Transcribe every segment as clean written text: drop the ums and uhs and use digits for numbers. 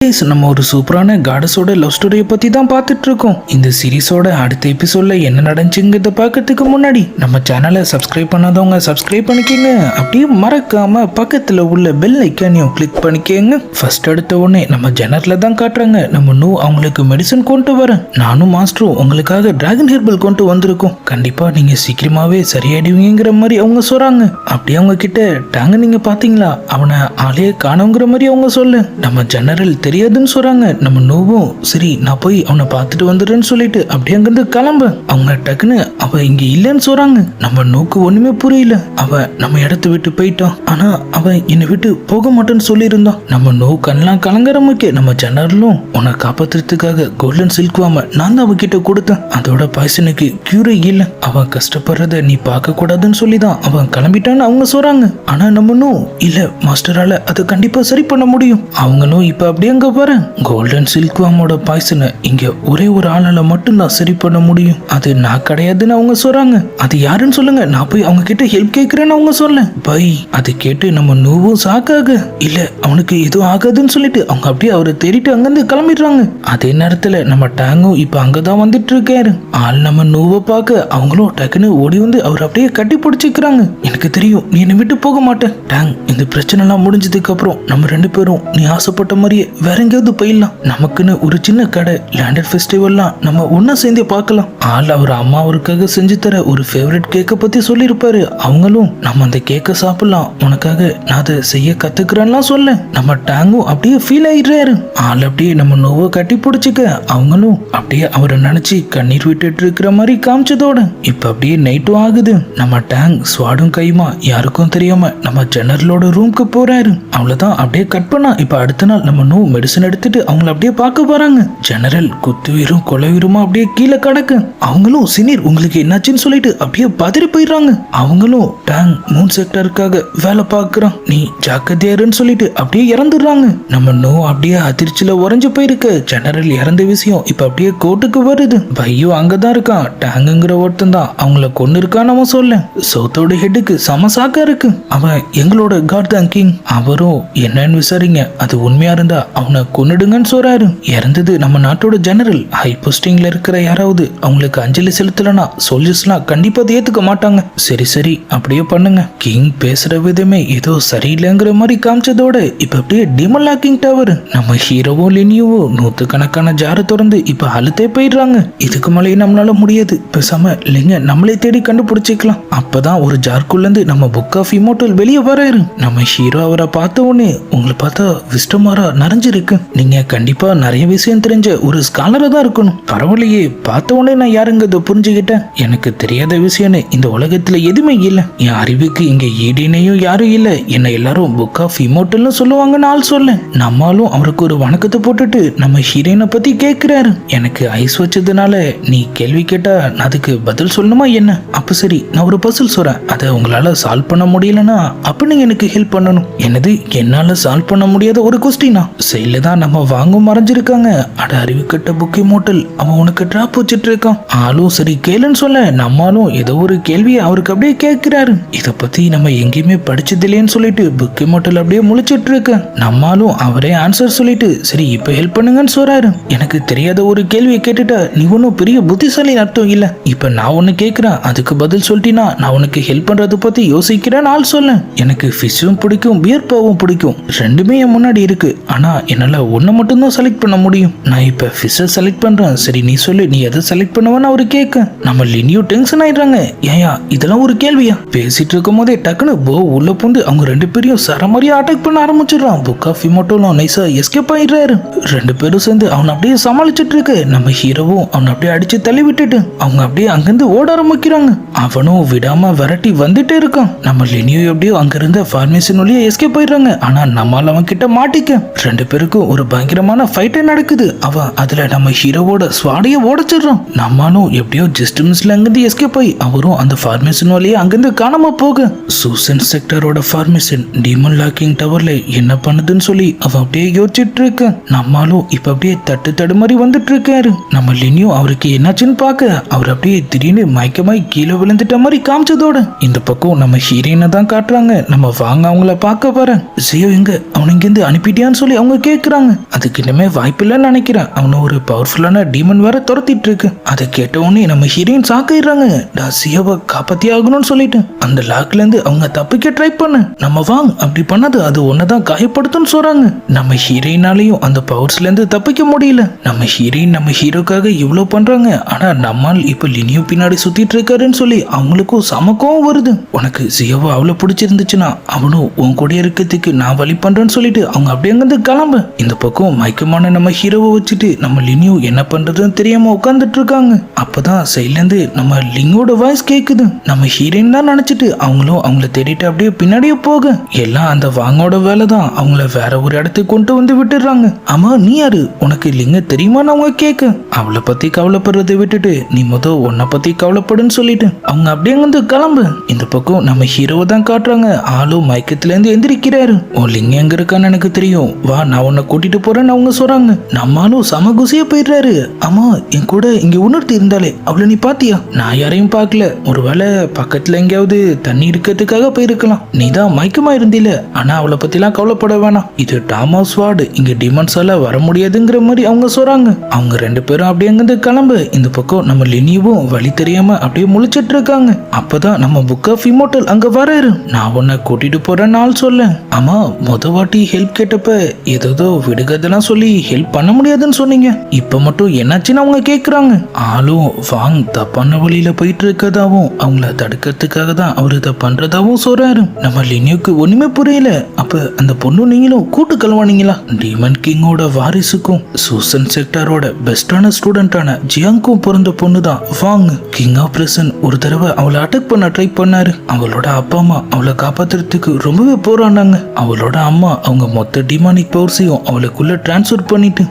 நம்ம ஒரு சூப்பரான காடஸோட லவ் ஸ்டோரியை பத்தி தான் பார்த்துட்டு இருக்கோம். இந்த சீரிஸோட அடுத்த எபிசோட்ல என்ன நடந்துச்சுங்கிறத பார்க்கறதுக்கு முன்னாடி நம்ம சேனலை சப்ஸ்கிரைப் பண்ணாதவங்க சப்ஸ்கிரைப் பண்ணிக்கோங்க. அப்படியே மறக்காம பக்கத்துல உள்ள பெல் ஐக்கானையும் கிளிக் பண்ணிக்கோங்க. ஃபர்ஸ்ட் எடுத்த உடனே நம்ம ஜன்னர்ல தான் காட்டுறாங்க. நம்ம நூ அவங்களுக்கு மெடிசன் கொண்டு வரேன், நானும் மாஸ்டரும் உங்களுக்காக டிராகன் ஹெர்பல் கொண்டு வந்திருக்கோம், கண்டிப்பா நீங்க சீக்கிரமாவே சரியாயிடுவீங்கிற மாதிரி அவங்க சொல்றாங்க. அப்படியே அவங்க கிட்ட டாங்க நீங்க பாத்தீங்களா, அவனை ஆளையே காணுங்கிற மாதிரி அவங்க சொல்லு. நம்ம ஜெனரல் தெரியாதுன்னு சொல்றாங்க. நம்ம நோவும் சரி நான் போய் அவனை பார்த்துட்டு வந்துடுறேன்னு சொல்லிட்டு அப்படியே அங்கிருந்து கிளம்ப அவங்க டக்குன்னு அவ இங்க இல்லைன்னு சொல்றாங்க. நம்ம நோக்கு ஒண்ணுமே புரியல. அவ நம்ம இடத்த விட்டு போயிட்டான், ஆனா அவ என்னை விட்டு போக மாட்டேன்னு சொல்லி இருந்தான். நம்ம நோ கண்ணெல்லாம் கலங்குறமுக்கு நம்ம ஜெனரலும் உன்னை காப்பாத்துறதுக்காக கோல்டன் சில்க் வாம நான் தான் அவகிட்ட கொடுத்தேன், அதோட பாய்சனுக்கு கியூரே இல்ல, அவன் கஷ்டப்படுறத நீ பார்க்க கூடாதுன்னு சொல்லிதான் அவன் கிளம்பிட்டான்னு அவங்க சொல்றாங்க. ஆனா நம்ம நோ இல்ல மாஸ்டரால அதை கண்டிப்பா சரி பண்ண முடியும். அவங்களும் இப்ப அப்படியே அங்க பாரு, கோல்டன் சில்க் வாமோட பாய்சனை இங்க ஒரே ஒரு ஆளால மட்டும்தான் சரி பண்ண முடியும், அது நான் கிடையாதுன்னு அவங்க சொல்றாங்க. அது யாருன்னு சொல்லுங்க, நான் போய் அவங்க கிட்ட ஹெல்ப் கேட்கிறேன்னு அவங்க சொல்ல. பை அதை கேட்டு நம்ம நோவும் சாக்காக இல்ல அவனுக்கு எதுவும் ஆகாதுன்னு சொல்லிட்டு அவங்க அப்படியே அவரை தேடிட்டு அங்கிருந்து கிளம்பிடுறாங்க. அதே நேரத்துல நம்ம டேங்கும் இப்ப அங்கதான் வந்துட்டு இருக்காரு. ஆள் நம்ம நோவை பார்க்க அவங்களும் டக்குன்னு ஓடி வந்து அவர் அப்படியே கட்டி பிடிச்சிக்கிறாங்க. எனக்கு தெரியும் நீ என்னை விட்டு போக மாட்டேன் டேங், இந்த பிரச்சனை எல்லாம் முடிஞ்சதுக்கு அப்புறம் நம்ம ரெண்டு பேரும் நீ ஆசைப்பட்ட மாதிரியே வேற எங்கேயாவது போயிடலாம், நமக்குன்னு ஒரு சின்ன கடை லேண்டர் ஃபெஸ்டிவல்லாம் நம்ம ஒன்னா சேர்ந்து பார்க்கலாம். ஆள் அவர் அம்மா அவருக்காக செஞ்சு தர ஒரு ஃபேவரட் கேக்கை பத்தி சொல்லியிருப்பாரு. அவங்களும் நம்ம அந்த கேக்கை சாப்பிடலாம், உனக்காக நான் அதை செய்ய கத்துக்கிறேன்லாம் சொல்ல நம்ம டேங்கும் அப்படியே ஃபீல் ஆயிடுறாரு. ஆள் அப்படியே நம்ம நோவை கட்டி பிடிச்சிக்க அவங்களும் அப்படியே அவரை நினைச்சு கண்ணீர் விட்டுட்டு இருக்கிற மாதிரி காமிச்சதோட இப்ப அப்படியே நைட்டும் ஆகுது. நம்ம டேங் ஸ்வாடும் கைமா யாருக்கும் தெரியாம நம்ம ஜெனரலோட ரூம்க்கு போறாரு. அவ்வளவுதான் அப்படியே கட் பண்ணா இப்ப அடுத்த நாள் நம்ம நோ மெடிசன் எடுத்துட்டு அவங்கள அப்படியே பார்க்க போறாங்க. ஜெனரல் குத்துவீரும் கொலைவீருமா அப்படியே கீழே கிடக்கு. அவங்களும் சினிர் உங்களுக்கு என்னாச்சுன்னு சொல்லிட்டு அப்படியே பதறி போயிடுறாங்க. அவங்களும் டேங் மூன் செக்டருக்காக வேலை பார்க்கறான், நீ ஜாக்கிரதையாருன்னு சொல்லிட்டு அப்படியே இறந்துடுறாங்க. நம்ம நோ அப்படியே அதிர்ச்சியில உறைஞ்சு போயிருக்க. ஜெனரல் இறந்த விஷயம் இப்ப அப்படியே கோர்ட்டுக்கு வருது. பையோ அங்கதான் இருக்கான், டேங்குங்கிற ஒருத்தன் தான் அவங்கள கொண்டு இருக்கான்னு அவன் சொல்ல. சௌத்தோட ஹெட்டுக்கு சமசாக்கா இருக்கு. அவன் எங்களோட காட் தான் கிங், அவரும் என்னன்னு விசாரிங்க, அது உண்மையா இருந்தா அவனை கொன்னுடுங்கன்னு சொல்றாரு. இறந்தது நம்ம நாட்டோட ஜெனரல், ஹை போஸ்டிங்ல இருக்கிற யாராவது அவங்களுக்கு அஞ்சலி செலுத்தலனா சோல்ஜர்ஸ்லாம் கண்டிப்பா அதை ஏத்துக்க மாட்டாங்க. சரி சரி அப்படியே பண்ணுங்க. கிங் பேசுற விதமே ஏதோ சரியில்லைங்கிற மாதிரி காமிச்சதோட இப்ப அப்படியே டிமன் லாக்கிங் டவர் நம்ம ஹீரோவும் லினியோவும் நூத்துக்கணக்கான ஜாரை திறந்து இப்ப அழுத்தே போயிடுறாங்க. இதுக்கு மேலே நம்மளால முடியாது, பேசாம இல்லைங்க நம்மளே தேடி கண்டுபிடிச்சிக்கலாம். அப்பதான் ஒரு ஜார்க்குள்ள இருந்து நம்ம புக் ஆஃப் இமோர்டல் வெளியே வராரு. நம்ம ஹீரோ அவரை பார்த்த உடனே உங்களை பார்த்தா விஸ்டமாரா நிறைஞ்சிருக்கு, நீங்க கண்டிப்பா நிறைய விஷயம் தெரிஞ்ச ஒரு ஸ்காலரா தான் இருக்கணும். பரவாயில்லையே, பார்த்த உடனே நான் யாருங்க புரிஞ்சுக்கிட்டேன், எனக்கு தெரியாத விஷயம்னு இந்த உலகத்துல எதுவுமே இல்ல, என் அறிவுக்கு இங்க ஈடினையும் யாரும் இல்ல, என்ன எல்லாரும் புக் ஆஃப் இமோர்டல்னு சொல்லுவாங்கன்னு ஆள் சொல்ல. நம்மளும் அவருக்கு ஒரு வணக்கத்தை போட்டுட்டு நம்ம ஹீரோயினை பத்தி கேட்கிறாரு. எனக்கு ஐஸ் வச்சதுனால நீ கேள்வி கேட்டா நான் அதுக்கு பதில் சொல்லணுமா என்ன? அப்ப சரி நான் ஒரு பசில் சொல்றேன், அதை உங்களால சால்வ் பண்ண முடியலன்னா அப்ப நீங்க எனக்கு ஹெல்ப் பண்ணணும். என்னது என்னால சால்வ் பண்ண முடியாத ஒரு கொஸ்டினா? செயல தான் நம்ம வாங்கும் மறைஞ்சிருக்காங்க. அட அறிவு கட்ட புக் இமோர்டல், அவன் உனக்கு டிராப் வச்சுட்டு இருக்கான். ஆளும் சரி கேளுன்னு சொல்ல நம்மளும் ஏதோ ஒரு கேள்வியை அவருக்கு அப்படியே கேட்கிறாரு. இத பத்தி நம்ம எங்கேயுமே படிச்சது இல்லைன்னு சொல்லிட்டு புக் இமோர்டல் அப்படியே முழிச்சிட்டு இருக்க. நம்மளும் அவரே ஆன்சர் சொல்லிட்டு சரி இப்ப ஹெல்ப் பண்ணுங்கன்னு சொல்றாரு. எனக்கு தெரியாத ஒரு கேள்வியை கேட்டுட்டா நீ ஒன்னும் பெரிய புத்திசாலி அர்த்தம் இல்ல, இப்ப நான் ஒண்ணு கேட்கிறேன் அதுக்கு பதில் சொல்லிட்டீனா நான் உனக்கு ஹெல்ப் பண்றதை பத்தி யோசிக்கிறேன்னு ஆள் சொல்ல. எனக்கு ஃபிஷ்ஷும் பிடிக்கும் பியர்பாவும் பிடிக்கும், ரெண்டுமே என் முன்னாடி இருக்கு, ஆனா என்னால ஒன்னு மட்டும் தான் செலக்ட் பண்ண முடியும். நான் இப்ப ஃபிஷ்ஷை செலக்ட் பண்றேன், சரி நீ சொல்லு நீ எதை செலக்ட் பண்ணுவேன்னு அவரு கேட்க. நம்ம லினியோ டென்ஷன் ஆயிடுறாங்க. ஏயா இதெல்லாம் ஒரு கேள்வியா? பேசிட்டு இருக்கும் போதே டக்குன்னு போ உள்ள பூந்து அவங்க ரெண்டு பேரையும் சரமாரியா அட்டாக் பண்ண ஆரம்பிச்சிடுறான். புக் ஆஃப் இமோர்டலும் நைஸா எஸ்கேப் ஆயிடுறாரு. ரெண்டு பேரும் சேர்ந்து அவனை அப்படியே சமாளிச்சுட்டு இருக்கு. நம்ம ஹீரோவும் அவனை அப்படியே அடிச்சு தள்ளி விட்டுட்டு அவங்க அப்படியே அங்கிருந்து ஓட ஆரம்பிக்கிறாங்க. அவனும் விடாம விரட்டி வந்துட்டே இருக்கான். நம்ம லினியோ எப்படியோ அங்க இருந்த ஃபார்மேஷன் வழியா எஸ்கேப் ஆயிடுறாங்க. ஆனா நம்மால அவன் கிட்ட மாட்டிக்க. ரெண்டு பேருக்கும் ஒரு பயங்கரமான ஃபைட்டே நடக்குது. அவன் அதுல நம்ம ஹீரோவோட ஸ்வாடைய ஓடச்சிடுறான். நம்மளும் எப்படியோ ஜஸ்ட் மிஸ்ல அங்கிருந்து எஸ்கேப் ஆகி அவரும் அந்த ஃபார்மேஷன் வழியா அங்கிருந்து காணாம போக சூசன் செக்டரோட ஃபார்மேஷன் டீமன் லாக்கிங் டவர்ல என்ன பண்ணுதுன்னு சொல்லி அவன் அப்படியே யோசிச்சுட்டு இருக்க. நம்மளும் இப்ப அப்படியே தட்டு தடுமாறி வந்துட்டு இருக்காரு. நம்ம லினியோ அவருக்கு என்னாச்சுன்னு பார்க்க அவர் அப்படியே திடீர்னு மயக்கமாய் கீழே விழுந்துட்ட மாதிரி காமிச்சதோட இந்த பக்கம் நம்ம ஹீரோயினை தான் காட்டுறாங்க. நம்ம வாங்க அவங்கள பார்க்க போறேன். ஜியோ எங்க அவனை இங்கிருந்து அனுப்பிட்டியான்னு சொல்லி அவங்க கேக்குறாங்க. அதுக்கு இனிமே வாய்ப்பில்லைன்னு நினைக்கிறேன். அவனை ஒரு பவர்ஃபுல்லான டீமன் வேற துரத்திட்டு இருக்கு. அதை கேட்டவுடனே நம்ம ஹீரோயின் சாக்கிடுறாங்க. நான் சியோவை காப்பாத்தி ஆகணும்னு சொல்லிட்டு அந்த லாக்ல இருந்து அவங்க தப்பிக்க ட்ரை பண்ண நம்ம வாங் அப்படி பண்ணது அது ஒன்னதான் காயப்படுத்தும்னு சொல்றாங்க. நம்ம ஹீரோயினாலையும் அந்த பவர்ஸ்ல இருந்து தப்பிக்க முடியல. நம்ம ஹீரோயின் நம்ம ஹீரோக்காக இவ்வளவு பண்றாங்க. ஆனா நம்மால் இப்ப லினியோ பின்னாடி சுத்திட்டு இருக்காருன்னு சொல்லி அவங்களுக்கும் சமக்கம் வருது. உனக்கு சியோவை அவ்வளவு பிடிச்சிருந்துச்சுன்னா அவனும் உன் கூட இருக்கிறதுக்கு நான் வழி பண்றேன்னு சொல்லிட்டு அவங்க அப்படியே அங்கிருந்து கிளம்ப. இந்த பக்கம் மயக்கமான நம்ம ஹீரோவை வச்சுட்டு நம்ம லினியோ என்ன பண்றதுன்னு தெரியாம உட்கார்ந்துட்டு இருக்காங்க. அப்பதான் சைட்ல இருந்து நம்ம லிங்கோட வாய்ஸ் கேக்குது. நம்ம ஹீரோயின் தான் நினைச்சிட்டு அவங்களும் அவங்கள தேடிட்டு அப்படியே பின்னாடியே போக எல்லாம் அந்த வாங்கோட வேலை தான். அவங்கள வேற ஒரு இடத்துக்கு கொண்டு வந்து விட்டுடுறாங்க. ஆமா நீ யாரு, உனக்கு லிங்க தெரியுமான்னு அவங்க கேட்க அவளை பத்தி கவலைப்படுறதை விட்டுட்டு நீ உன்னை பத்தி கவலைப்படுன்னு சொல்லிட்டு அவங்க அப்படியே வந்து கிளம்பு. இந்த பக்கம் நம்ம ஹீரோவை தான் காட்டுறாங்க. ஆளும் மயக்கத்துல இருந்து எந்திரிக்கிறாரு. ஓ லிங்க எங்க இருக்கான்னு எனக்கு தெரியும், வா நான் உன்னை கூட்டிட்டு போறேன்னு அவங்க சொல்றாங்க. நம்மளும் சம குசியா போயிடுறாரு. ஆமா என் கூட இங்க உணர்த்தி இருந்தாலே அவளை நீ பாத்தியா? நான் யாரையும் பார்க்கல, ஒருவேளை பக்கத்துல எங்கேயாவது தண்ணி இருக்கிறதுக்காக போயிருக்கலாம். நீ தான் மயக்கமா இருந்தில, ஆனா அவளை பத்தி எல்லாம் கவலைப்பட வேணாம். இது டாமஸ் வார்டு, இங்க டிமன்ஸால வர முடியாதுங்கிற மாதிரி அவங்க சொல்றாங்க. அவங்க ரெண்டு பேரும் அப்படியே அங்கிருந்து கிளம்பு. இந்த பக்கம் நம்ம லினியும் வழி தெரியாம அப்படியே முழிச்சிட்டு இருக்காங்க. அப்பதான் நம்ம புக் ஆஃப் இம்மோர்டல் அங்க வராரு. நான் உன்னை கூட்டிட்டு போறேன்னு ஆள் சொல்ல. ஆமா முத வாட்டி ஹெல்ப் கேட்டப்ப ஏதோ விடுகதெல்லாம் சொல்லி ஹெல்ப் பண்ண முடியாதுன்னு சொன்னீங்க, இப்ப மட்டும் என்னாச்சுன்னு அவங்க கேக்குறாங்க. ஆளும் வாங் தப்பான வழியில போயிட்டு இருக்கதாவும் அவங்கள தடுக்கிறதுக்காக தான் அவரு இதை பண்றதாவும் சொல்றாரு. நம்ம லினியுக்கு ஒண்ணுமே புரியல. அப்ப அந்த பொண்ணு நீங்களும் கூட்டு கலவானீங்களா? டீமன் கிங்கோட வாரிசுக்கும் சூசன் செக்டாரோட பெஸ்டான ஸ்டூடெண்டான ஜியாங்கும் பிறந்த பொண்ணு தான் வாங். கிங் ஆஃப் பிரசன் ஒரு தடவை அவளை அட்டாக் பண்ண ட்ரை பண்ணாரு. அவளோட அப்பா அம்மா அவளை காப்பாத்துறதுக்கு ரொம்பவே போராடினாங்க. அவளோட அம்மா அவங்க மொத்த டிமானிக் பவர்ஸையும் அவளுக்குள்ள டிரான்ஸ்ஃபர் பண்ணிட்டு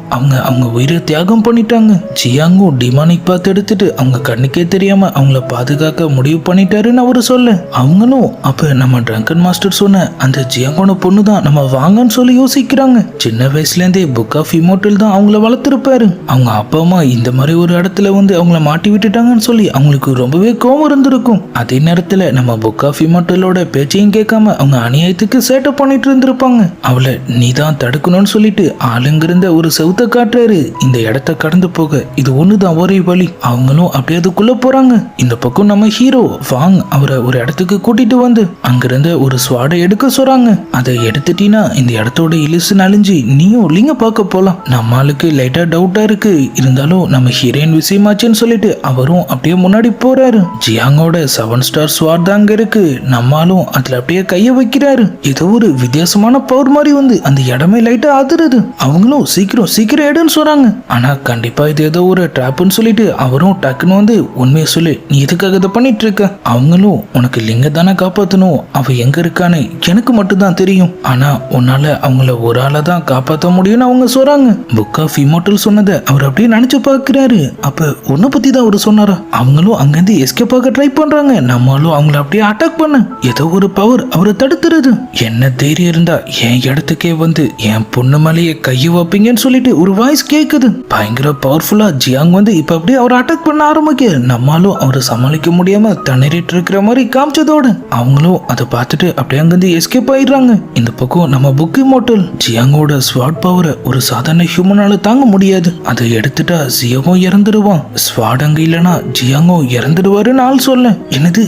அவங்க உயிரை தியாகம் பண்ணிட்டாங்க. ஜியாங்கும் டிமானிக் பார்த்து எடுத்துட்டு அவங்க கண்ணுக்கே தெரியாம அவங்கள பாதுகாக்க முடிவு பண்ணிட்டாருன்னு அவரு சொல்ல. அவங்களும் அப்ப நம்ம ட்ரங்கன் மாஸ்டர் சொன்ன அந்த ஜியாங்கோட பொண்ணு தான் நம்ம வாங்கன்னு சொல்லி யோசிக்கிறாங்க. சின்ன வயசுல இருந்தே புக் ஆஃப் இம்மோர்டல் தான் அவங்கள வளர்த்திருப்பாரு. அவங்க அப்பா அம்மா இந்த மாதிரி ஒரு இடத்துல வந்து அவங்கள மாட்டி விட்டுட்டாங்கன்னு சொல்லி அவங்களுக்கு ரொம்பவே கோவம் இருந்திருக்கும். அதே நேரத்துல நம்ம புக் ஆஃப் இம்மோர்டலோட பேச்சையும் கேட்காம அவங்க அநியாயத்துக்கு சேட்டை பண்ணிட்டு இருந்திருப்பாங்க. அவளை நீ தான் தடுக்கணும்னு சொல்லிட்டு ஆளுங்க இருந்த ஒரு செவுத்த காட்டுறாரு. இந்த இடத்த கடந்து போக இது ஒண்ணுதான் ஒரே வழி. அவங்களும் அப்படியே அதுக்குள்ள போறாங்க. இந்த பக்கம் நம்ம ஹீரோ வாங் அவரை ஒரு இடத்துக்கு கூட்டிட்டு வந்து அங்கிருந்த ஒரு ஸ்வாடை எடுக்க சொல்றாங்க. அதை எடுத்துட்டீங்கன்னா இந்த இடத்தோட இலிசு நலிஞ்சு நீயும் லிங்க பார்க்க போலாம். நம்மளுக்கு லைட்டா டவுட்டா இருக்கு, இருந்தாலும் நம்ம ஹீரோயின் விஷயமாச்சுன்னு சொல்லிட்டு அவரும் அப்படியே முன்னாடி போறாரு. ஜியாங்கோட 7 ஸ்டார் ஸ்வாட் தான் அங்க இருக்கு. நம்மளும் அதுல அப்படியே கைய வைக்கிறாரு. ஏதோ ஒரு வித்தியாசமான பவர் மாதிரி வந்து அந்த இடமே லைட்டா அதிருது. அவங்களும் சீக்கிரம் சீக்கிரம் எடுன்னு சொல்றாங்க. ஆனா கண்டிப்பா இது ஏதோ ஒரு ட்ராப்னு சொல்லிட்டு அவரும் டக்குன்னு வந்து உண்மையை சொல்லி நீ எதுக்காக இதை பண்ணிட்டு இருக்க? அவங்களும் உனக்கு லிங்க தானே காப்பாத்தணும், அவ எங்க இருக்கான்னு எனக்கு மட்டும் தான் தெரியும், ஆனா உன்னால அவங்கள ஒரு ஆளை தான் காப்பாற்ற முடியும்னு அவங்க சொல்றாங்க. புக் ஆஃப் இம்மோர்டல் சொன்னதை அவர் அப்படியே நினைச்சு பாக்குறாரு. அப்ப உன்னை பத்தி தான் அவரு சொன்னாரா? அவங்களும் அங்கிருந்து எஸ்கேப் ஆக ட்ரை பண்றாங்க. நம்மளும் அவங்கள அப்படியே அட்டாக் பண்ண ஏதோ ஒரு பவர் அவரை தடுத்துறது. என்ன தைரியம் இருந்தா என் இடத்துக்கே வந்து என் பொண்ணு மேலேயே கையை வைப்பீங்கன்னு சொல்லிட்டு ஒரு வாய்ஸ் கேக்குது. பயங்கர பவர்ஃபுல்லா ஜியாங் வந்து இப்ப அப்படியே அவரை அட்டாக் பண்ண ஆரம்பிக்க நம்மளும் அவரை சமாளிக்க முடியாம தண்ணீரிட்டு இருக்கிற மாதிரி காமிச்சதோட அவங்களும் அதை பார்த்துட்டு அப்படியே அங்கிருந்து எஸ்கேப் ஆயிடுறாங்க. இந்த பக்கம் நம்ம புக் இம்மோர்டல் ஜியாங்கோட ஸ்வாட் பவரை ஒரு சாதாரண ஹியூமனால தாங்க முடியாது. அதை எடுத்துட்டா ஜியாவும் இறந்துடுவான். ஸ்வாட் அங்க இல்லனா ஜியாங்கும் இறந்துடுவாருன்னு ஆள் சொல்ல. என்னது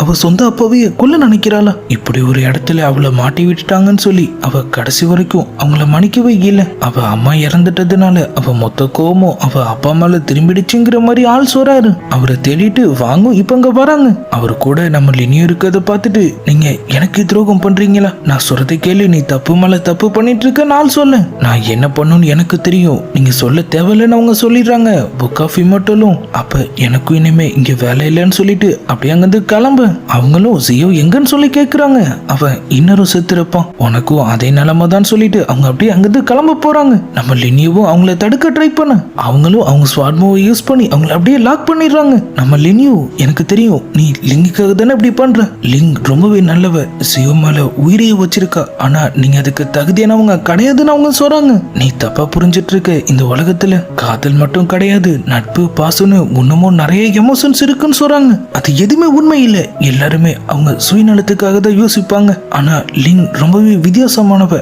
அவ சொந்த அப்பாவே கொல்ல நினைக்கிறாளா? இப்படி ஒரு இடத்துல அவளை மாட்டி விட்டுட்டாங்கன்னு சொல்லி அவ கடைசி வரைக்கும் அவங்கள மன்னிக்கவே இல்லை. அவ அம்மா இறந்துட்டதுனால அவ மொத்த கோவமும் அவ அப்பா மேல திரும்பிடுச்சுங்கிற மாதிரி ஆள் சொல்றாரு. அவரை தேடிட்டு வாங்கும் இப்ப அங்க வராங்க. அவரு கூட நம்ம லினியும் இருக்கிறத பார்த்துட்டு நீங்க எனக்கு துரோகம் பண்றீங்களா? நான் சொல்றதை கேளு, நீ தப்பு மேல தப்பு பண்ணிட்டு இருக்க ஆள் சொல்ல. நான் என்ன பண்ணணும்னு எனக்கு தெரியும், நீங்க சொல்ல தேவையில்லைன்னு அவங்க சொல்லிடுறாங்க. புக் ஆஃப் இம்மோர்டலும் அப்ப எனக்கும் இனிமே இங்க வேலை இல்லைன்னு சொல்லிட்டு அப்படியே அங்கிருந்து கிளம்ப. அவங்களும் ஜியோ எங்கன்னு சொல்லி கேக்குறாங்க. அவன் இன்னொரு செத்துருப்பான், உனக்கும் அதே நிலைமை தான் சொல்லிட்டு அவங்க அப்படியே அங்கிருந்து கிளம்ப போறாங்க. நம்ம லினியும் அவங்கள தடுக்க ட்ரை பண்ண அவங்களும் அவங்க ஸ்வாட் மூவை யூஸ் பண்ணி அவங்கள அப்படியே லாக் பண்ணிடுறாங்க. நம்ம லினியூ எனக்கு தெரியும் நீ லிங்குக்காக தானே இப்படி பண்ற, லிங் ரொம்பவே நல்லவ, சியோ மேல உயிரையே வச்சிருக்கா, ஆனா நீங்க அதுக்கு தகுதியானவங்க கிடையாதுன்னு அவங்க சொல்றாங்க. நீ தப்பா புரிஞ்சிட்டு இருக்க. இந்த உலகத்துல காதல் மட்டும் கிடையாது, நட்பு பாசம்னு இன்னமும் நிறைய எமோஷன்ஸ் இருக்குன்னு சொல்றாங்க. அது எதுவுமே உண்மை இல்லை. எல்லாருமே அவங்க சுயநலத்துக்காக தான் யோசிப்பாங்க. ஆனா லிங் ரொம்பவே வித்தியாசமானவ.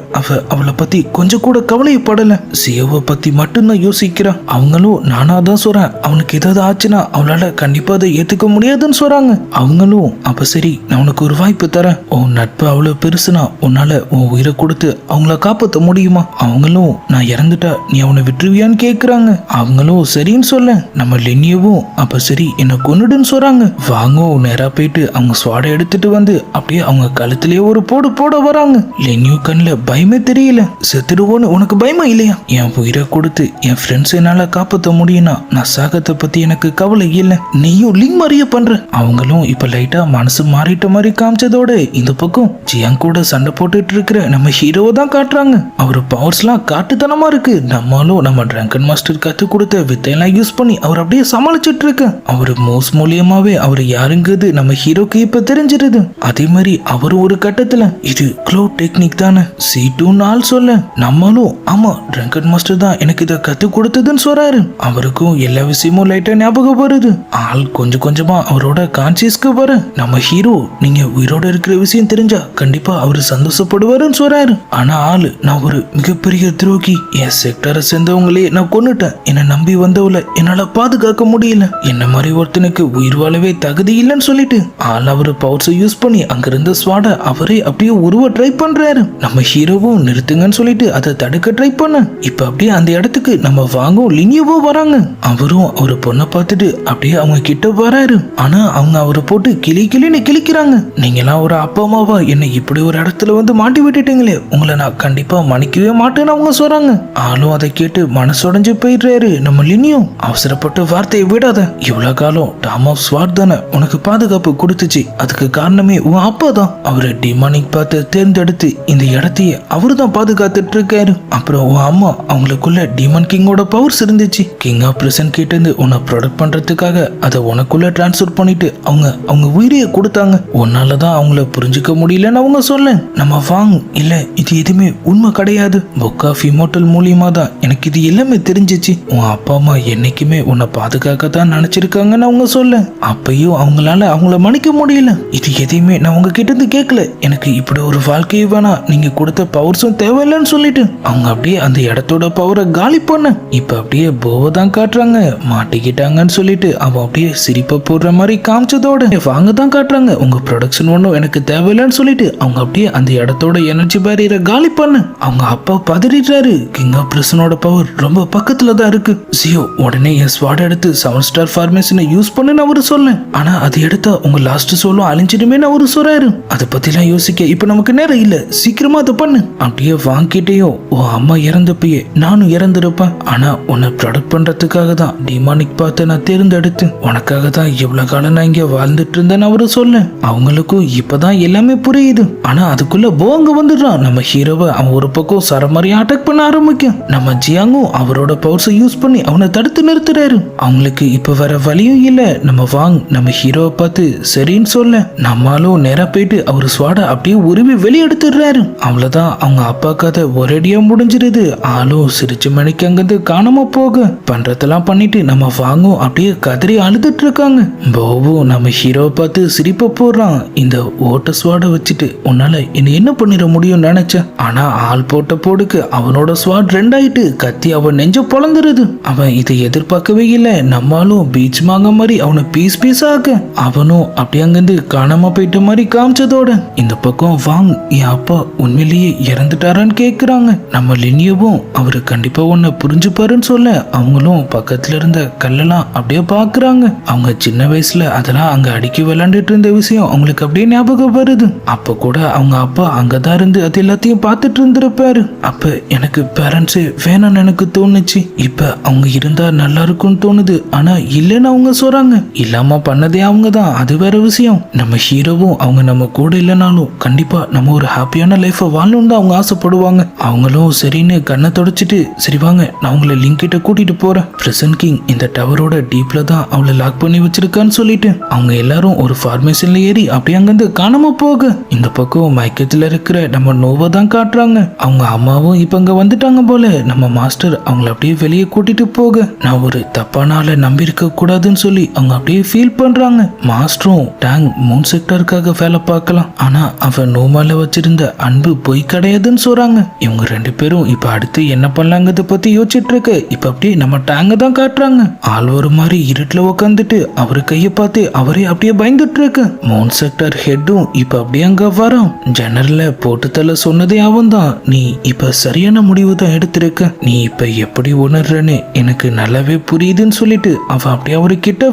அவளை பத்தி கொஞ்சம் கூட கவலைப்படல. சியோவை பத்தி மட்டும்தான் யோசிக்கிறான். அவங்களும் நானா தான் சொல்றேன், அவனுக்கு ஏதாவது ஆச்சுன்னா அவளால கண்டிப்பா அதை ஏத்துக்க முடியாதுன்னு சொல்றாங்க. அவங்களும் அப்ப சரி நான் உனக்கு ஒரு வாய்ப்பு தரேன், உன் நட்பு அவ்வளவு பெருசுனா உன்னால உன் உயிரை கொடுத்து அவங்கள காப்பாற்ற முடியுமா? அவங்களும் நான் இறந்துட்டா நீ அவனை விட்டுருவியான்னு கேக்குறாங்க. அவங்களும் சரின்னு சொல்ல நம்ம லென்னியவும் அப்ப சரி என்ன கொன்னுடுன்னு சொல்றாங்க. வாங்க நேரா போயிட்டு அவங்க ஸ்வாடை எடுத்துட்டு வந்து அப்படியே அவங்க கழுத்திலேயே ஒரு போடு போட வராங்க. லென்னியூ கண்ணுல பயமே தெரியல. செத்துடுவோன்னு உனக்கு பயமா இல்லையா? என் உயிரை கொடுத்து என் ஃப்ரெண்ட்ஸ் என்னால காப்பாற்ற முடியும்னா நான் சாகத்தை பத்தி எனக்கு கவலை இல்லை, நீயும் லிங் மாதிரியே பண்ற. அவங்களும் இப்ப லைட்டா மனசு மாறிட்ட மாதிரி காமிச்சதோட இந்த பக்கம் ஜியாங் கூட சண்டை போட்டுட்டு இருக்கிற நம்ம ஹீரோவை தான் காட்டுறாங்க. அவரு பவர்ஸ் எல்லாம் காட்டுத்தனமா இருக்கு. நம்மளும் நம்ம டிராங்கன் மாஸ்டர் கத்து கொடுத்த வித்தையெல்லாம் யூஸ் பண்ணி அவர் அப்படியே சமாளிச்சுட்டு இருக்க. அவரு மோஸ் மூலியமாவே அவர் யாருங்கிறது நம்ம ஹீரோக்கு இப்ப தெரிஞ்சிருது. அதே மாதிரி அவரு ஒரு கட்டத்துல இது க்ளோ டெக்னிக் தானே C2 ஆள் சொல்ல நம்மளும் ஆமா டிராங்கன் மாஸ்டர் தான் எனக்கு இதை கத்து கொடுத்ததுன்னு சொல்றாரு. அவருக்கும் எல்லா விஷயமும் லைட்டா ஞாபகம் வருது. ஆள் கொஞ்சம் கொஞ்சமா அவரோட கான்சியஸ்க்கு வர நம்ம ஹீரோ நீங்க உயிரோட இருக்கிற விஷயம் தெரிஞ்சா கண்டிப்பா அவரு சந்தோஷப்படுவாருன்னு சொல்றாரு. ஆனா ஆளு நான் ஒரு மிகப்பெரிய துரோகி, என் செக்டரை சேர்ந்தவங்களே நான் கொன்னுட்டேன், என்னை நம்பி வந்தவளை என்னால பாதுகாக்க முடியல, என்ன மாதிரி ஒருத்தனுக்கு உயிர் வாழவே தகுதி இல்லைன்னு சொல்லிட்டு ஆள் அவரு பவர்ஸை யூஸ் பண்ணி அங்கிருந்த ஸ்வாட அவரே அப்படியே உருவ ட்ரை பண்றாரு. நம்ம ஹீரோவும் நிறுத்துங்கன்னு சொல்லிட்டு அதை தடுக்க ட்ரை பண்ண இப்ப அப்படியே அந்த இடத்துக்கு நம்ம வாங்கும் லினியவும் வராங்க. அவரும் ஒரு பொண்ணை பார்த்துட்டு அப்படியே அவங்க கிட்ட வராரு. ஆனா அவங்க அவரை போட்டு கிளின்னு கிளிக்கிறாங்க. நீங்க எல்லாம் ஒரு அப்பா அம்மாவா என்னை இப்படி ஒரு இடத்துல வந்து மாட்டி விட்டுட்டீங்களே, உங்களை நான் கண்டிப்பா மன்னிக்கவே மாட்டேன்னு அவங்க சொல்றாங்க. ஆளும் அதை கேட்டு மனசுடைஞ்சு போயிடுறாரு. நம்ம லினியும் அவசரப்பட்டு வார்த்தையை விடாத, இவ்வளவு காலம் டாம் ஆஃப் ஸ்வாட் தானே உனக்கு பாதுகாப்பு கொடுத்துச்சு, அதுக்கு காரணமே உன் அப்பா தான். அவரை டிமானிக் பார்த்து தேர்ந்தெடுத்து இந்த இடத்தையே அவரு தான் பாதுகாத்துட்டு இருக்காரு. அப்புறம் உன் அம்மா அவங்களுக்குள்ள டிமான் கிங்கோட பவர்ஸ் இருந்துச்சு, கிங் ஆஃப் பிரசன் கிட்ட இருந்து உன்னை ப்ரொடக்ட் பண்றதுக்காக அதை உனக்குள்ள டிரான்ஸ்ஃபர் பண்ணிட்டு அவங்க உயிரையே கொடுத்தாங்க. உன்னாலதான் அவங்கள புரிஞ்சுக்க முடியலன்னு அவங்க சொல்ல நம்ம வாங்க இல்ல இது எதுவுமே உண்மை கிடையாது, புக் ஆஃப் இமோர்டல் மூலியமா தான் எனக்கு இது எல்லாமே தெரிஞ்சிச்சு, உன் அப்பா அம்மா என்னைக்குமே உன்னை பாதுகாக்க தான் நினைச்சிருக்காங்கன்னு அவங்க சொல்ல அப்பயும் அவங்களால அவங்கள மன்னிக்க முடியல. இது எதையுமே நான் உங்க கிட்ட இருந்து கேட்கல, எனக்கு இப்படி ஒரு வாழ்க்கையை வேணா, நீங்க கொடுத்த பவர்ஸும் தேவையில்லைன்னு சொல்லிட்டு அவங்க அப்படியே அந்த இடத்தோட பவரை காலி பண்ண இப்ப அப்படியே போவை தான் காட்டுறாங்க. மாட்டிக்கிட்டாங்கன்னு சொல்லிட்டு அவன் அப்படியே சிரிப்பை போடுற மாதிரி காமிச்சதோட வாங்க தான் காட்டுறாங்க. உங்க ப்ரொடக்ஷன் ஒன்றும் எனக்கு தேவையில்லைன்னு சொல்லிட்டு அவங்க அப்படியே அந்த இடத்தோட எனர்ஜி பேரியரை காலி பண்ண அவங்க அப்பா பதறிடுறாரு. கிங் ஆஃப் பிரசனோட பவர் ரொம்ப பக்கத்துல தான் இருக்கு. ஜியோ உடனே என் ஸ்வாட் எடுத்து 7 ஸ்டார் ஃபார்மேஷனை யூஸ் பண்ணுன்னு அவரு சொல்ல, ஆனா அது எடுத்தா உங்க லாஸ்ட் சோலும் அழிஞ்சிடுமேன்னு அவரு சொல்றாரு. அதை பத்திலாம் யோசிக்க இப்ப நமக்கு நேரம் இல்ல, சீக்கிரமா அதை பண்ணு. அப்படியே வாங்கிட்டேயும் உன் அம்மா இறந்தப்பயே நானும் இறந்துருப்பேன், ஆனா உன்னை ப்ரொடக்ட் பண்றதுக்காக தான் டிமானிக் பார்த்து நான் தேர்ந்தெடுத்து உனக்காக தான் இவ்வளவு காலம் நான் இங்க வாழ்ந்துட்டு இருந்தேன்னு அவரு சொல்ல அவங்களுக்கும் இப்பதான் எல்லாமே புரியுது. ஆனா அதுக்குள்ள போங்க வந்துடுறான். நம்ம ஹீரோவை அவன் ஒரு பக்கம் சரமாரி அட்டாக் பண்ண ஆரம்பிக்கும். நம்ம ஜியாங்கும் அவரோட பவர்ஸை யூஸ் பண்ணி அவனை தடுத்து நிறுத்துறாரு. அவங்களுக்கு இப்ப வேற வழியும் இல்ல. நம்ம வாங் நம்ம ஹீரோவை பார்த்து சரின்னு சொல்ல நம்மளும் நேரா போயிட்டு அவர் ஸ்வாட அப்படியே உருவி வெளியெடுத்துடுறாரு. அவ்வளவுதான் அவங்க அப்பா கதை ஒரேடியா முடிஞ்சிருது. ஆளும் சிரிச்சு மணிக்கு அங்கிருந்து காணாம போக பண்றதெல்லாம் பண்ணிட்டு நம்ம வாங்கும் அப்படியே கதறி அழுதுட்டு இருக்காங்க. போவும் நம்ம ஹீரோவை பார்த்து சிரிப்ப போடுறான். இந்த ஓட்ட ஸ்வாட வச்சுட்டு உன்னால என்ன பண்ணிட முடியும் நினைச்சேன், ஆனா ஆள் போட்ட போடுக்கு அவனோட ஸ்வாட் 2 ஆயிட்டு கத்தி அவன் நெஞ்ச பொழந்துருது. அவன் இதை எதிர்பார்க்கவே இல்லை. நம்மளும் பீச் மாங்க மாதிரி அவனை பீஸ் ஆக அவனும் அப்படி அங்கிருந்து காணாம போயிட்ட மாதிரி காமிச்சதோட இந்த பக்கம் வாங் என் அப்பா உண்மையிலேயே இறந்துட்டாரான்னு கேக்குறாங்க. நம்ம லினியவும் அவரு கண்டிப்பா உன்னை புரிஞ்சுப்பாருன்னு சொல்ல அவங்களும் பக்கத்துல இருந்த கல்லெல்லாம் அப்படியே பாக்குறாங்க. அவங்க சின்ன வயசுல அதெல்லாம் அங்க அடிக்கி விளையாண்டுட்டு இருந்த விஷயம் அவங்களுக்கு அப்படியே ஞாபகம் வருது. அப்ப கூட அவங்க அப்பா அங்கதான் இருந்து அது எல்லாத்தையும் பார்த்துட்டு இருந்திருப்பாரு. அப்ப எனக்கு பேரண்ட்ஸே வேணும்னு எனக்கு தோணுச்சு, இப்ப அவங்க இருந்தா நல்லா இருக்கும்னு தோணுது, ஆனா இல்லைன்னு அவங்க சொல்றாங்க. இல்லாம பண்ணதே அவங்க தான், அது வேற விஷயம். நம்ம ஹீரோவும் அவங்க நம்ம கூட இல்லைனாலும் கண்டிப்பா நம்ம ஒரு ஹாப்பியான லைஃப வாழணும் தான் அவங்க ஆசைப்படுவாங்க. அவங்களும் சரின்னு கண்ணை தொடச்சிட்டு சரி வாங்க நான் உங்களை லிங்க் கிட்ட கூட்டிட்டு போறேன், பிரசன்ட் கிங் இந்த டவரோட டீப்ல தான் அவளை லாக் பண்ணி வச்சிருக்கான்னு சொல்லிட்டு அவங்க எல்லாரும் ஒரு ஃபார்மேஷன்ல ஏறி அப்படியே அங்கிருந்து காணாம போக இந்த பக்கம் மயக்கத்துல இருக்கிற நம்ம நோவா தான் காட்டுறாங்க. அவங்க அம்மாவும் இப்ப அங்க வந்துட்டாங்க போல. நம்ம மாஸ்டர் அவங்கள அப்படியே வெளியே கூட்டிட்டு போக நான் ஒரு தப்பான ஆளை நம்பி இருக்க கூடாதுன்னு சொல்லி அவங்க அப்படியே ஃபீல் பண்றாங்க. மாஸ்டரும் டேங் மூன் செக்டருக்காக வேலை பார்க்கலாம், ஆனா அவன் நோமால வச்சிருந்த அன்பு பொய் கிடையாதுன்னு சொல்றாங்க. இவங்க 2 பேரும் இப்ப அடுத்து என்ன பண்ணலாங்கிறத பத்தி யோசிச்சுட்டு இருக்கு. இப்ப அப்படியே நம்ம டேங்க தான் காட்டுறாங்க. ஆள் ஒரு மாதிரி இருட்டுல உட்காந்துட்டு அவரு கைய பார்த்து அவரே அப்படியே பயந்துட்டு இருக்கு. மவுண்ட் செக்டர் ஹெட்டும் இப்ப அப்படியே அங்க வரோம். ஜன்னல்ல போட்டு தள்ள சொன்னதே அவன் தான். நீ இப்ப சரியான முடிவு தான் எடுத்திருக்க. நீ இப்ப எப்படி உணர்றன்னு எனக்கு நல்லாவே புரியுதுன்னு சொல்லிட்டு அவன் அப்படியே அவரு கிட்ட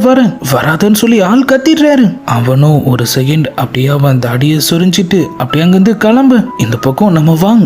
வராதன்னு சொல்லி ஆள் கத்திடுறாரு. அவனும் ஒரு செகண்ட் அப்படியே அவன் தாடியை சொரிஞ்சிட்டு அப்படியே அங்கிருந்து கிளம்பு. இந்த பக்கம்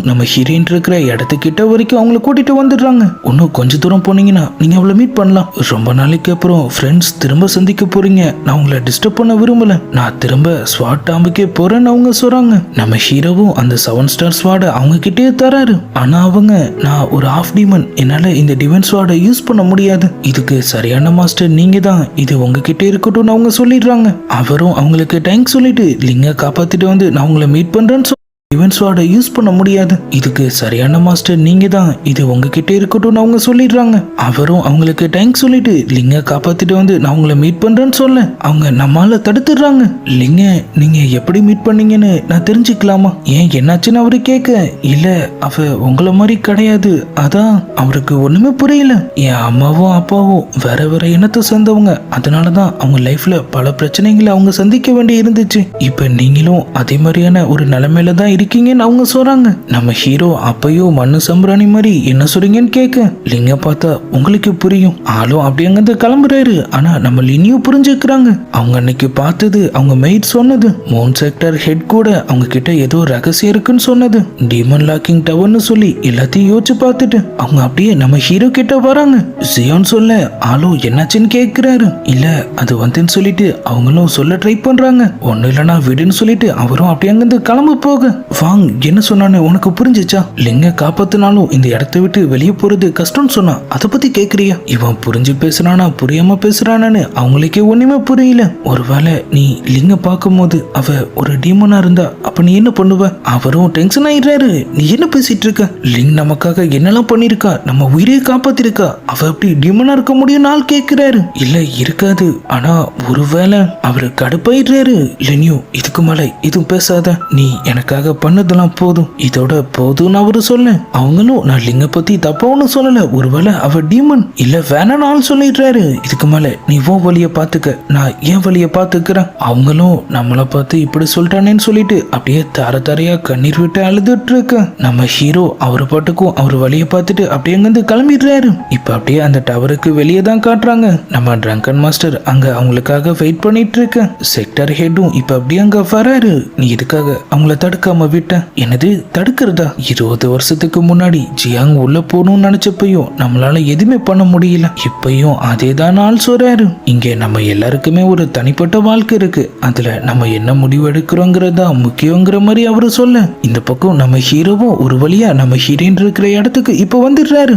நம்ம ஹீரோயின் இருக்கிற இடத்துக்கிட்ட வரைக்கும் அவங்களை கூட்டிட்டு வந்துடுறாங்க. இன்னும் கொஞ்ச தூரம் போனீங்கன்னா நீங்க அவளை மீட் பண்ணலாம். ரொம்ப நாளைக்கு அப்புறம் ஃப்ரெண்ட்ஸ் திரும்ப சந்திக்க போறீங்க. நான் உங்களை டிஸ்டர்ப் பண்ண விரும்பல. நான் திரும்ப ஸ்வாட் டாம்புக்கே போறேன்னு அவங்க சொல்றாங்க. நம்ம ஹீரோவும் அந்த 7 ஸ்டார் ஸ்வாட அவங்க கிட்டே தராரு. ஆனா அவங்க, நான் ஒரு ஆஃப் டீமன், என்னால இந்த டிவைன் ஸ்வாட யூஸ் பண்ண முடியாது. இதுக்கு சரியான மாஸ்டர் நீங்க தான். இது உங்ககிட்ட இருக்கட்டும்னு அவங்க சொல்லிடுறாங்க. அவரும் அவங்களுக்கு தேங்க்ஸ் சொல்லிட்டு லிங்க காப்பாத்திட்டு வந்து நான் உங்களை மீட் பண்றேன்னு டிவைன் ஸ்வாட யூஸ் பண்ண முடியாது. இதுக்கு சரியான மாஸ்டர் நீங்க தான். இது உங்ககிட்ட இருக்கட்டும்னு அவங்க சொல்லிடுறாங்க. அவரும் அவங்களுக்கு தேங்க்ஸ் சொல்லிட்டு லிங்க காப்பாத்திட்டு வந்து நான் உங்களை மீட் பண்றேன்னு சொல்ல அவங்க நம்மால தடுத்துடுறாங்க. லிங்க, நீங்க எப்படி மீட் பண்ணீங்கன்னு நான் தெரிஞ்சுக்கலாமா? ஏன் என்னாச்சுன்னு அவரு கேட்க, இல்ல அவ உங்களை மாதிரி கிடையாது. அதான் அவருக்கு ஒண்ணுமே புரியல. என் அம்மாவும் அப்பாவும் வேற வேற இனத்தை சேர்ந்தவங்க. அதனாலதான் அவங்க லைஃப்ல பல பிரச்சனைகளை அவங்க சந்திக்க வேண்டி இருந்துச்சு. இப்ப நீங்களும் அதே மாதிரியான ஒரு நிலைமையில தான் இருக்கீங்கன்னு அவங்க சொல்றாங்க. நம்ம ஹீரோ அப்பயும் மண்ணு சம்பராணி மாதிரி என்ன சொல்றீங்கன்னு கேட்க, லிங்க பார்த்தா உங்களுக்கு புரியும். ஆளும் அப்படி அங்கிருந்து கிளம்புறாரு. ஆனா நம்ம லினியும் புரிஞ்சுக்கிறாங்க. அவங்க அன்னைக்கு பார்த்தது அவங்க மெய்ட் சொன்னது. மவுண்ட் செக்டர் ஹெட் கூட அவங்க கிட்ட ஏதோ ரகசியம் இருக்குன்னு சொன்னது. டீமன் லாக்கிங் டவர்னு சொல்லி எல்லாத்தையும் யோசிச்சு பார்த்துட்டு அவங்க அப்படியே நம்ம ஹீரோ கிட்ட வராங்க. ஜியோன் சொல்ல ஆளும் என்னாச்சுன்னு கேட்கிறாரு. இல்ல அது வந்துன்னு சொல்லிட்டு அவங்களும் சொல்ல ட்ரை பண்றாங்க. ஒண்ணு இல்லைன்னா விடுன்னு சொல்லிட்டு அவரும் அப்படியே அங்கிருந்து கிளம்ப போக, வாங் என்ன சொன்னான்னு உனக்கு புரிஞ்சிச்சா? லிங்க காப்பாத்தினாலும் இந்த இடத்தை விட்டு வெளியே போறது கஷ்டம்னு சொன்னா, அதை பத்தி கேக்குறியா? இவன் புரிஞ்சு பேசுறானா புரியாம பேசுறானு அவங்களுக்கே ஒண்ணுமே புரியல. ஒருவேளை நீ லிங்க பார்க்கும் போது அவ ஒரு டீமனா இருந்தா அப்ப நீ என்ன பண்ணுவ? அவரும் டென்ஷன் ஆயிடுறாரு. நீ என்ன பேசிட்டு இருக்க? லிங் நமக்காக என்னெல்லாம் பண்ணிருக்கா, நம்ம உயிரையே காப்பாத்திருக்கா. அவ அப்படி டீமனா இருக்க முடியும் ஆள் கேக்குறாரு. இல்ல இருக்காது. ஆனா ஒருவேளை அவரு கடுப்பாயிடுறாரு. லினியோ இதுக்கு மேல எதுவும் பேசாத. நீ எனக்காக பண்ணதெல்லாம் போதும், இதோட போதும்னு அவரு சொல்ல அவங்களும், நான் லிங்க பத்தி தப்பா ஒன்னும் சொல்லல. ஒருவேளை அவ டீமன் இல்ல வேணான்னு ஆள் சொல்லிடுறாரு. இதுக்கு மேல நீ உன் வழிய பாத்துக்க, நான் என் வழிய பாத்துக்கிறேன். அவங்களும் நம்மளை பார்த்து இப்படி சொல்லிட்டானேன்னு சொல்லிட்டு அப்படியே தரையா கண்ணீர் விட்டு அழுதுட்டு இருக்க நம்ம ஹீரோ அவரு பாட்டுக்கும் அவர் வழிய பார்த்துட்டு அப்படியே அங்கிருந்து கிளம்பிடுறாரு. இப்ப அப்படியே அந்த டவருக்கு வெளியே தான் காட்டுறாங்க. நம்ம ட்ரங்கன் மாஸ்டர் அங்க அவங்களுக்காக வெயிட் பண்ணிட்டு இருக்க. செக்டர் ஹெட்டும் இப்ப அப்படியே அங்க வராரு. நீ இதுக்காக அவங்கள தடுக்காம விட்ட. என்னது தடுக்கிறதா? 20 வருஷத்துக்கு முன்னாடி ஜியாங் உள்ள போகணும்னு நினைச்சப்பையும் நம்மளால எதுவுமே பண்ண முடியல. இப்பயும் அதே தான் ஆள் சொல்றாரு. இங்க நம்ம எல்லாருக்குமே ஒரு தனிப்பட்ட வாழ்க்கை இருக்கு. அதுல நம்ம என்ன முடிவு எடுக்கிறோங்கிறதா முக்கியங்கிற மாதிரி அவரு சொல்ல, இந்த பக்கம் நம்ம ஹீரோவும் ஒரு வழியா நம்ம ஹீரோயின் இருக்கிற இடத்துக்கு இப்ப வந்துடுறாரு.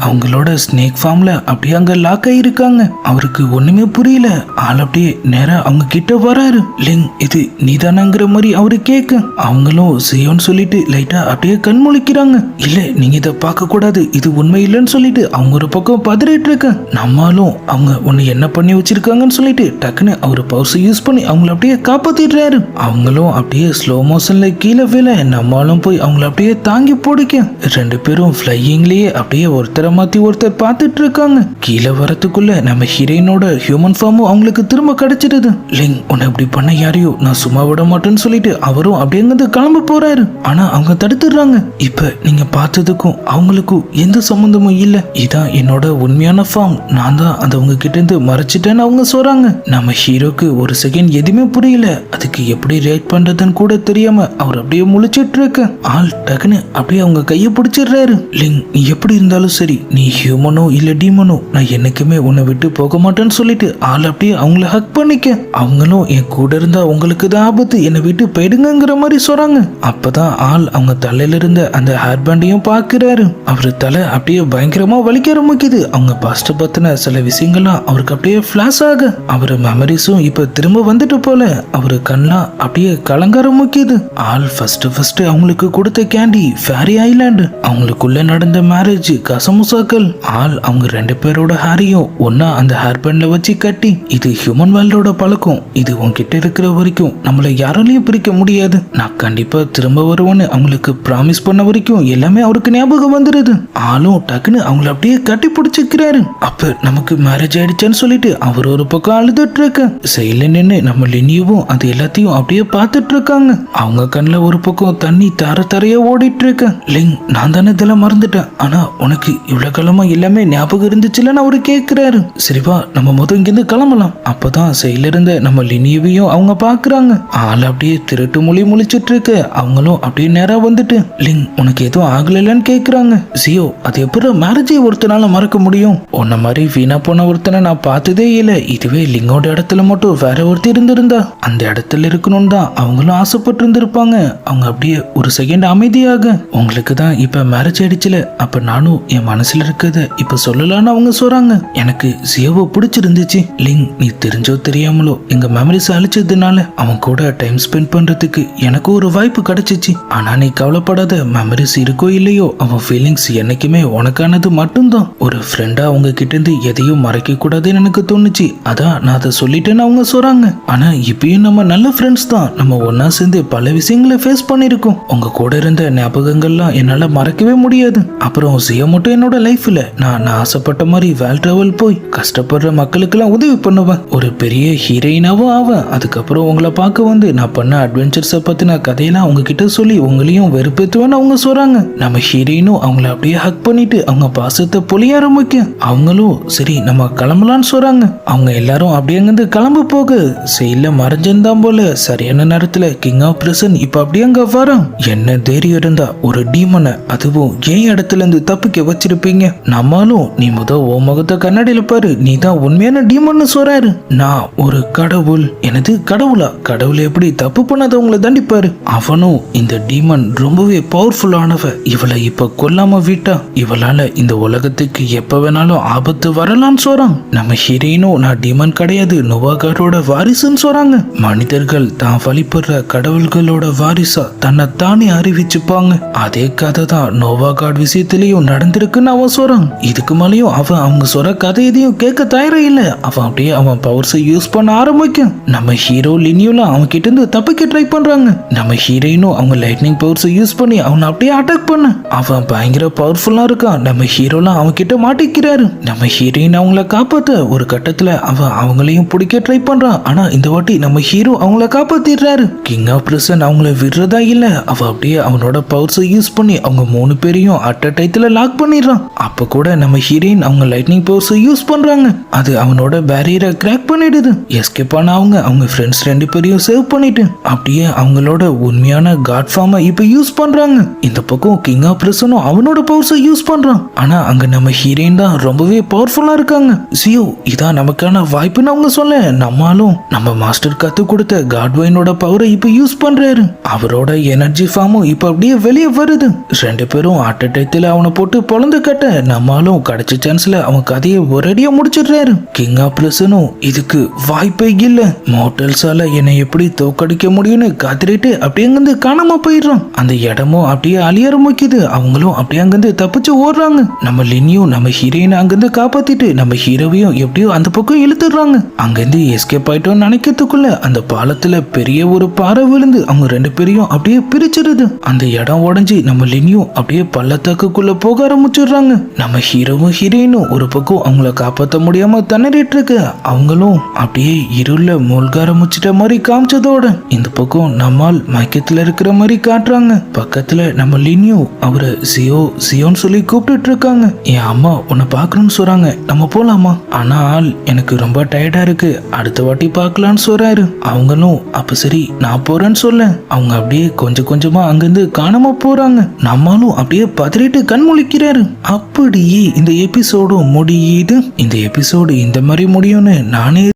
அவங்களோட ஸ்னேக் ஃபார்ம்ல அப்படியே அங்க லாக் ஆயிருக்காங்க. அவருக்கு ஒண்ணுமே புரியல. ஆள் அப்படியே நேரா அவங்க கிட்ட வராரு. லிங் இது நீதானாங்கிற மாதிரி அவரு கேட்க அவங்களும் செய்யோன்னு சொல்லிட்டு லைட்டா அப்படியே கண் முழிக்கிறாங்க. இல்ல நீங்க இதை பார்க்க கூடாது, இது உண்மை இல்லைன்னு சொல்லிட்டு அவங்க ஒரு பக்கம் பதறிட்டு இருக்க. நம்மளும் அவங்க உன்னை என்ன பண்ணி வச்சிருக்காங்கன்னு சொல்லிட்டு டக்குன்னு அவரு பவர்ஸ் யூஸ் பண்ணி அவங்கள அப்படியே காப்பாத்திடுறாரு. அவங்களும் அப்படியே ஸ்லோ மோஷன்ல கீழே விழ நம்மளும் போய் அவங்கள அப்படியே தாங்கி போடிக்க 2 பேரும் ஃபிளையிங்லயே அப்படியே ஒருத்தரை மாத்தி ஒருத்தர் பார்த்துட்டு இருக்காங்க. கீழே வரத்துக்குள்ள நம்ம ஹீரோயினோட ஹியூமன் ஃபார்மும் அவங்களுக்கு திரும்ப கிடைச்சிடுது. லிங் உன்னை இப்படி பண்ண யாரையோ நான் சும்மா விட மாட்டேன்னு சொல்லிட்டு அவரும் அப்படியே கிளம்ப போறாரு. ஆனா அவங்க தடுத்துடுறாங்க. இப்ப நீங்க பார்த்ததுக்கும் அவங்களுக்கும் எந்த சம்பந்தமும் இல்ல. இதான் என்னோட உண்மையான ஃபார்ம். நான் தான் அதை உங்க கிட்ட இருந்து மறைச்சிட்டேன்னு அவங்க சொல்றாங்க. நம்ம ஹீரோக்கு ஒரு செகண்ட் எதுவுமே புரியல. அதுக்கு எப்படி ரியாக்ட் பண்றதுன்னு கூட தெரியாம அவர் அப்படியே முழிச்சிட்டு இருக்க. ஆள் டக்குன்னு அப்படியே அவங்க கையை பிடிச்சிடுறாரு. லிங் நீ எப்படி இருந்தாலும் சரி, நீ ஹியூமனோ இல்ல டீமனோ, நான் என்னைக்குமே உன்னை விட்டு போக மாட்டேன்னு சொல்லிட்டு ஆள் அப்படியே அவங்கள ஹக் பண்ணிக்க. அவங்களும் என் கூட இருந்தா உங்களுக்கு தான் ஆபத்து, என்னை விட்டு போயிடுங்கிற மாதிரி சொல்றாங்க. அப்பதான் ஆள் அவங்க தலையில இருந்த அந்த ஹேர் பேண்டையும் பாக்குறாரு. அவரு தலை அப்படியே பயங்கரமா வலிக்க ஆரம்பிக்குது. அவங்க பாஸ்ட் பத்தின சில விஷயங்கள்லாம் அவருக்கு அப்படியே பிளாஷ் ஆக அவரு மெமரிஸும் இப்ப திரும்ப வந்துட்டு போல அவரு கண்ணெல்லாம் அப்படியே கலங்க ஆரம்பிக்குது. ஆள் ஃபர்ஸ்ட் அவங்களுக்கு கொடுத்த கேண்டி ஃபேரி ஐலாண்டு, அவங்களுக்குள்ள நடந்த மேரேஜ் கசமுசாக்கள், ஆள் அவங்க 2 பேரோட ஹேரையும் ஒன்னா அந்த ஹேர் பேண்ட்ல வச்சு கட்டி, இது ஹியூமன் வேர்ல்டோட பழக்கம், இது உன்கிட்ட இருக்கிற வரைக்கும் நம்மள யாராலையும் பிரிக்க முடியாது, நான் கண்டிப்பா கண்டிப்பா திரும்ப வருவோன்னு அவங்களுக்கு ப்ராமிஸ் பண்ண வரைக்கும் எல்லாமே அவருக்கு ஞாபகம் வந்துருது. ஆளும் டக்குன்னு அவங்கள அப்படியே கட்டி பிடிச்சிக்கிறாரு. அப்ப நமக்கு மேரேஜ் ஆயிடுச்சுன்னு சொல்லிட்டு அவர் ஒரு பக்கம் அழுதுட்டு இருக்க, சைடுல நின்று நம்ம லினியவும் அது எல்லாத்தையும் அப்படியே பார்த்துட்டு இருக்காங்க. அவங்க கண்ணுல ஒரு பக்கம் தண்ணி தரையா ஓடிட்டு இருக்க. லிங், நான் தானே இதெல்லாம் மறந்துட்டேன், ஆனா உனக்கு இவ்வளவு காலமா எல்லாமே ஞாபகம் இருந்துச்சுல்லன்னு அவரு கேட்கிறாரு. சரிவா, நம்ம முதல் இங்கிருந்து கிளம்பலாம். அப்பதான் சைடுல இருந்த நம்ம லினியவையும் அவங்க பாக்குறாங்க. ஆள் அப்படியே திருட்டு மொழி முழிச்சிட்டு இருக்கு. அவங்களும் அப்படியே நேரா வந்துட்டு, லிங் உனக்கு எதுவும் ஆகலன்னு கேக்குறாங்க. சியோ, அது எப்படி மேரேஜை ஒருத்தனால மறக்க முடியும்? உன்ன மாதிரி வீணா போன ஒருத்தனை நான் பார்த்ததே இல்லை. இதுவே லிங்கோட இடத்துல மட்டும் வேற ஒருத்தர் இருந்திருந்தா அந்த இடத்துல இருக்கணும்னு தான் அவங்களும் ஆசைப்பட்டு இருந்திருப்பாங்க. அவங்க அப்படியே ஒரு செகண்ட் அமைதியாக, உங்களுக்கு தான் இப்ப மேரேஜ் ஆயிடுச்சுல, அப்ப நானும் என் மனசுல இருக்கிறத இப்ப சொல்லலான்னு அவங்க சொல்றாங்க. எனக்கு சியோவை பிடிச்சிருந்துச்சு லிங். நீ தெரிஞ்சோ தெரியாமலோ எங்க மெமரிஸ் அழிச்சதுனால அவன் கூட டைம் ஸ்பெண்ட் பண்றதுக்கு எனக்கு ஒரு வாய்ப்பு கிடைச்சிச்சு. ஆனா நீ கவலைப்படாத, மெமரிஸ் இருக்கோ இல்லையோ அவன் ஃபீலிங்ஸ் என்னைக்குமே உனக்கானது மட்டும்தான். ஒரு ஃப்ரெண்டா அவங்க கிட்ட இருந்து எதையும் மறைக்க கூடாதுன்னு எனக்கு தோணுச்சு, அதான் நான் அதை சொல்லிட்டேன்னு அவங்க சொல்றாங்க. ஆனா இப்பயும் நம்ம நல்ல ஃப்ரெண்ட்ஸ் தான். நம்ம ஒன்னா சேர்ந்து பல விஷயங்களை ஃபேஸ் பண்ணிருக்கோம். உங்க கூட இருந்த ஞாபகங்கள்லாம் என்னால மறக்கவே முடியாது. அப்புறம் சியா மட்டும் என்னோட லைஃப்ல நான் ஆசைப்பட்ட மாதிரி வேல் டிராவல் போய் கஷ்டப்படுற மக்களுக்கு எல்லாம் உதவி பண்ணுவேன். ஒரு பெரிய ஹீரோயினாவும் ஆவேன். அதுக்கப்புறம் உங்களை பார்க்க வந்து நான் பண்ண அட்வென்ச்சர்ஸை பத்தின கதையெல்லாம் உங்ககிட்ட சொல்லி உங்களையும் வெறுப்பேற்றுவேன்னு அவங்க சொல்றாங்க. நம்ம ஹீரோயினும் அவங்கள அப்படியே ஹக் பண்ணிட்டு அவங்க பாசத்தை பொழிய ஆரம்பிக்க, அவங்களும் சரி நம்ம கிளம்பலான்னு சொல்றாங்க. அவங்க எல்லாரும் அப்படியே அங்கிருந்து கிளம்ப போக செயல மறைஞ்சிருந்தான் போல. சரியான நேரத்துல கிங் ஆஃப் பிரசன் இப்ப அப்படியே அங்க வரான். என்ன தைரியம் இருந்தா ஒரு டீமனை அதுவும் ஏன் இடத்துல இருந்து தப்பிக்க வச்சிருப்பீங்க? நம்மளும் நீ ஓ முகத்தை கண்ணாடியில பாரு, நீ தான் உண்மையான டீமன்னு சொல்றாரு. நான் ஒரு கடவுள். எனது கடவுளா? கடவுள் எப்படி தப்பு பண்ணாதவங்களை தண்டிப்பாரு? அவனும் இந்த டீமன் ரொம்பவே பவர்ஃபுல்லானவ. இவளை இப்ப கொல்லாம விட்டா இவளால இந்த உலகத்துக்கு எப்ப வேணாலும் ஆபத்து வரலான்னு சொல்றான். நம்ம ஹீரோயினும் நான் டீமன் கிடையாது, நோவாகாடோட வாரிசுன்னு சொல்றாங்க. மனிதர்கள் தான் வழிபடுற கடவுள்களோட வாரிசா தன்னை தானே அறிவிச்சுப்பாங்க. அதே கதை தான் நோவாகாட் விஷயத்திலயும் நடந்திருக்குன்னு அவன் சொல்றான். இதுக்கு மேலேயும் அவன் அவங்க சொல்ற கதை எதையும் கேட்க தயாரா இல்ல. அவன் அப்படியே அவன் பவர்ஸை யூஸ் பண்ண ஆரம்பிக்கும். நம்ம ஹீரோ லினியோலாம் அவன் கிட்ட இருந்து தப்பிக்க ட்ரை பண்றாங்க. நம்ம ஹீரோயினும் அவங்க லைட்னிங் பவர்ஸை யூஸ் பண்ணி அவனை அப்படியே அட்டாக் பண்ண, அவன் பயங்கர பவர்ஃபுல்லா இருக்கான். நம்ம ஹீரோலாம் அவன் கிட்ட மாட்டிக்கிறாரு. நம்ம ஹீரோயின் அவங்கள காப்பாத்த ஒரு கட்டத்துல அவங்களையும் பிடிக்க ட்ரை பண்றான். ஆனா இந்த வாட்டி நம்ம ஹீரோ அவங்கள காப்பாத்திடுறாரு. கிங் ஆஃப் பிரசன் அவங்கள விடுறதா இல்ல, அவ அப்படியே அவனோட பவர்ஸை யூஸ் பண்ணி அவங்க 3 பேரையும் அட் அ டைத்துல லாக் பண்ணிடுறான். அப்ப கூட நம்ம ஹீரோயின் அவங்க லைட்னிங் பவர்ஸை யூஸ் பண்றாங்க. அது அவனோட பேரியரை கிராக் பண்ணிடுது. எஸ்கேப் ஆன அவங்க ஃப்ரெண்ட்ஸ் 2 பேரையும் சேவ் பண்ணிட்டு அப்படியே அவங்களோட உண்மையான காட் ஃபார்மை இப்ப யூஸ் பண்றாங்க. இந்த பக்கம் கிங் ஆஃப் பிரசனும் அவனோட பவர்ஸை யூஸ் பண்றான். ஆனா அங்க நம்ம ஹீரோயின் தான் ரொம்பவே பவர்ஃபுல்லா இருக்காங்க. சியோ, இதான் நமக்கான வாய்ப்புன்னு அவங்க சொல்ல, நம்மாலும் நம்ம மாஸ்டர் கத்து கொடுத்த காட்வைனோட பவரை இப்ப யூஸ் பண்றாரு. அவரோட எனர்ஜி ஃபார்மும் இப்ப அப்படியே வெளியே வருது. 2 பேரும் அட் அ டைத்துல அவனை போட்டு பொழந்து கட்ட, நம்மாலும் கிடைச்ச சான்ஸ்ல அவன் கதையை ஒரேடியா முடிச்சிடுறாரு. கிங் ஆஃப் பிரசனும் இதுக்கு வாய்ப்பே இல்ல, மோட்டல்ஸால என்னை எப்படி தோக்கடிக்க முடியும்னு காத்திரிட்டு அப்படியே அங்கிருந்து காணாம போயிடுறான். அந்த இடமும் அப்படியே அழிய ஆரம்பிக்குது. அவங்களும் அப்படியே அங்கிருந்து தப்பிச்சு ஓடுறாங்க. நம்ம லினியும் நம்ம ஹீரோயினை அங்கிருந்து காப்பாத்திட்டு நம்ம ஹீரோவையும் எப்படியோ அந்த பக்கம் இழுத்துடுறாங்க. அங்கிருந்து எஸ்கேப் ஆயிட்டோம்னு நினைக்கிறதுக்குள்ள அந்த பாலத்துல பெரிய ஒரு பாறை விழுந்து அவங்க 2 பேரையும் அப்படியே பிரிச்சிருது. அந்த இடம் உடஞ்சி நம்ம லினியும் அப்படியே பள்ளத்தாக்குக்குள்ள போக ஆரம்பிச்சிடுறாங்க. நம்ம ஹீரோவும் ஹீரோயினும் ஒரு பக்கம் அவங்கள காப்பாற்ற முடியாம திணறிட்டு இருக்கு. அவங்களும் அப்படியே இருள மூழ்க ஆரம்பிச்சிட்ட மாதிரி காமிச்சதோட இந்த பக்கம் நம்மால் மயக்கத்துல இருக்கிற மாதிரி காட்டுறாங்க. பக்கத்துல நம்ம லினியோ அவரை சியோன்னு சொல்லி கூப்பிட்டு இருக்காங்க. என் அம்மா உன்னை பாக்கணும்னு சொல்றாங்க, நம்ம போலாமா? ஆனால் எனக்கு ரொம்ப டயர்டா இருக்கு, அடுத்த வாட்டி பார்க்கலான்னு சொல்றாரு. அவங்களும் அப்ப சரி நான் போறேன்னு சொல்ல அவங்க அப்படியே கொஞ்சம் கொஞ்சமா அங்கிருந்து காணாம போறாங்க. நம்மளும் அப்படியே பதறிட்டு கண் முழிக்கிறாரு. அப்படியே இந்த எபிசோடும் முடியுது. இந்த எபிசோடு இந்த மாதிரி முடியும்னு நானே